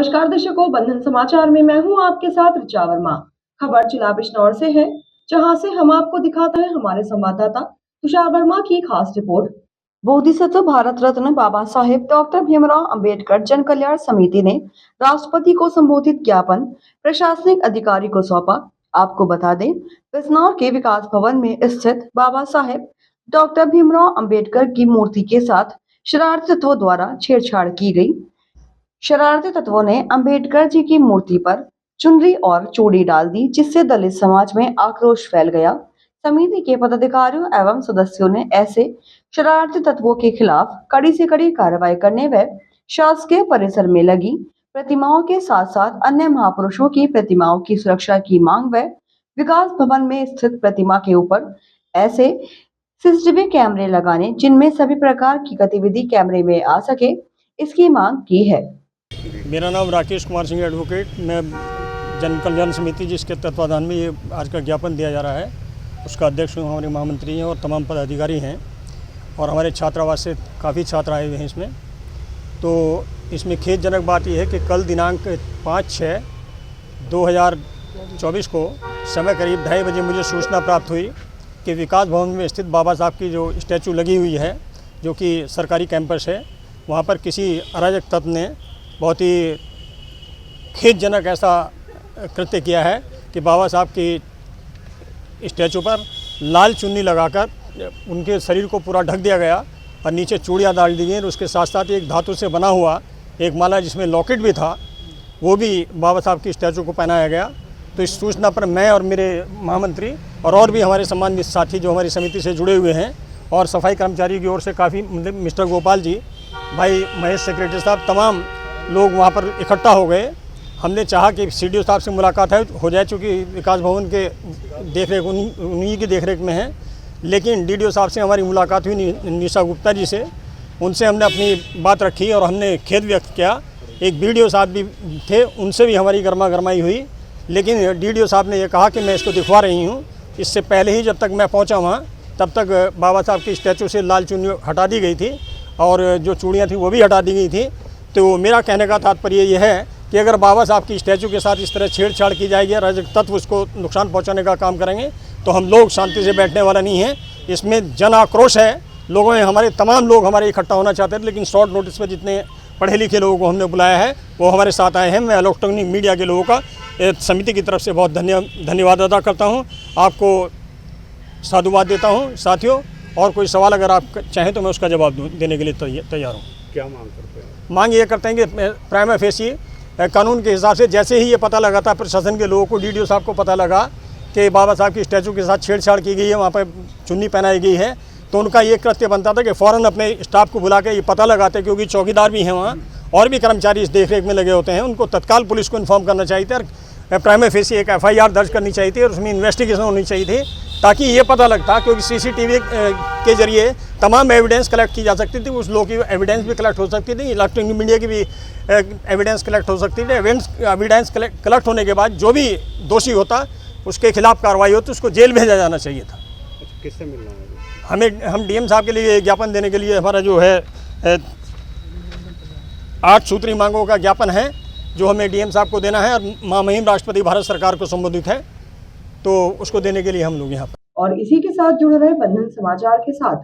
नमस्कार दर्शकों, बंधन समाचार में मैं हूं आपके साथ ऋचा वर्मा। खबर जिला बिजनौर से है, जहां से हम आपको दिखाते हैं हमारे संवाददाता तुषार वर्मा की खास रिपोर्ट। बोधिसत्व भारत रत्न बाबा साहेब डॉक्टर भीमराव अंबेडकर जन कल्याण समिति ने राष्ट्रपति को संबोधित ज्ञापन प्रशासनिक अधिकारी को सौंपा। आपको बता दें, बिजनौर के विकास भवन में स्थित बाबा साहेब डॉक्टर भीमराव अंबेडकर की मूर्ति के साथ शरारती तत्वों द्वारा छेड़छाड़ की गई। शरारती तत्वों ने अंबेडकर जी की मूर्ति पर चुनरी और चूड़ी डाल दी, जिससे दलित समाज में आक्रोश फैल गया। समिति के पदाधिकारियों एवं सदस्यों ने ऐसे शरारती तत्वों के खिलाफ कड़ी से कड़ी कार्रवाई करने व शासकीय परिसर में लगी प्रतिमाओं के साथ साथ अन्य महापुरुषों की प्रतिमाओं की सुरक्षा की मांग व विकास भवन में स्थित प्रतिमा के ऊपर ऐसे सीसीटीवी कैमरे लगाने जिनमें सभी प्रकार की गतिविधि कैमरे में आ सके, इसकी मांग की है। मेरा नाम राकेश कुमार सिंह एडवोकेट। मैं जन कल्याण समिति जिसके तत्वाधान में ये आज का ज्ञापन दिया जा रहा है, उसका अध्यक्ष हमारे महामंत्री हैं और तमाम पदाधिकारी हैं और हमारे छात्रावास से काफ़ी छात्र आए हुए हैं इसमें। तो इसमें खेदजनक बात यह है कि कल दिनांक 5/6/2024 को समय करीब 2:30 बजे मुझे सूचना प्राप्त हुई कि विकास भवन में स्थित बाबा साहब की जो स्टैचू लगी हुई है, जो कि सरकारी कैंपस है, वहाँ पर किसी अराजक तत्व ने बहुत ही खेदजनक ऐसा कृत्य किया है कि बाबा साहब की स्टैचू पर लाल चुन्नी लगाकर उनके शरीर को पूरा ढक दिया गया और नीचे चूड़ियाँ डाल दी गई और उसके साथ साथ एक धातु से बना हुआ एक माला जिसमें लॉकेट भी था, वो भी बाबा साहब की स्टैचू को पहनाया गया। तो इस सूचना पर मैं और मेरे महामंत्री और भी हमारे सम्मानित साथी जो हमारी समिति से जुड़े हुए हैं और सफाई कर्मचारियों की ओर से काफ़ी मिस्टर गोपाल जी, भाई महेश सेक्रेटरी साहब, तमाम लोग वहाँ पर इकट्ठा हो गए। हमने चाहा कि सीडीओ साहब से मुलाकात हो जाए, चूँकि विकास भवन के देखरेख उन्हीं की देखरेख में है, लेकिन डीडीओ साहब से हमारी मुलाकात हुई निशा गुप्ता जी से। उनसे हमने अपनी बात रखी और हमने खेद व्यक्त किया। एक बीडीओ साहब भी थे, उनसे भी हमारी गर्मा गर्माई हुई, लेकिन डीडीओ साहब ने यह कहा कि मैं इसको दिखवा रही हूँ। इससे पहले ही जब तक मैं पहुँचा वहाँ, तब तक बाबा साहब की स्टैचू से लाल चुन्नी हटा दी गई थी और जो चूड़ियाँ थी वो भी हटा दी गई थी। तो मेरा कहने का तात्पर्य यह है कि अगर बाबा साहब की स्टैचू के साथ इस तरह छेड़छाड़ की जाएगी, अराजक तत्व उसको नुकसान पहुंचाने का काम करेंगे, तो हम लोग शांति से बैठने वाला नहीं हैं। इसमें जन आक्रोश है, लोगों ने हमारे तमाम लोग हमारे इकट्ठा होना चाहते थे, लेकिन शॉर्ट नोटिस पर जितने पढ़े लिखे लोगों को हमने बुलाया है वो हमारे साथ आए हैं। मैं इलेक्ट्रॉनिक मीडिया के लोगों का समिति की तरफ से बहुत धन्यवाद अदा करता हूँ, आपको साधुवाद देता हूँ। साथियों, और कोई सवाल अगर आप चाहें तो मैं उसका जवाब देने के लिए तैयार हूँ। क्या मांग करते हैं? मांग ये करते हैं कि प्राइमा फेसी कानून के हिसाब से जैसे ही ये पता लगा था प्रशासन के लोगों को, डीडीओ साहब को पता लगा कि बाबा साहब की स्टैचू के साथ छेड़छाड़ की गई है, वहाँ पर चुन्नी पहनाई गई है, तो उनका ये कृत्य बनता था कि फ़ौरन अपने स्टाफ को बुला के ये पता लगाते, क्योंकि चौकीदार भी हैं वहाँ और भी कर्मचारी इस देखरेख में लगे होते हैं, उनको तत्काल पुलिस को इन्फॉर्म करना चाहिए था और प्राइमा फेसी एक FIR दर्ज करनी चाहिए थी और उसमें इन्वेस्टिगेशन होनी चाहिए थी, ताकि ये पता लगता, क्योंकि CCTV के जरिए तमाम एविडेंस कलेक्ट की जा सकती थी, उस लोगों की एविडेंस भी कलेक्ट हो सकती थी, इलेक्ट्रॉनिक मीडिया की भी एविडेंस कलेक्ट हो सकती थी। एविडेंस कलेक्ट होने के बाद जो भी दोषी होता उसके खिलाफ कार्रवाई होती, उसको जेल भेजा जाना चाहिए था। किससे मिलना है? हम DM साहब के लिए ज्ञापन देने के लिए, हमारा जो है 8 सूत्री मांगों का ज्ञापन है जो हमें DM साहब को देना है और महामहिम राष्ट्रपति भारत सरकार को संबोधित है, तो उसको देने के लिए हम लोग यहाँ पर। और इसी के साथ जुड़े रहे बंधन समाचार के साथ।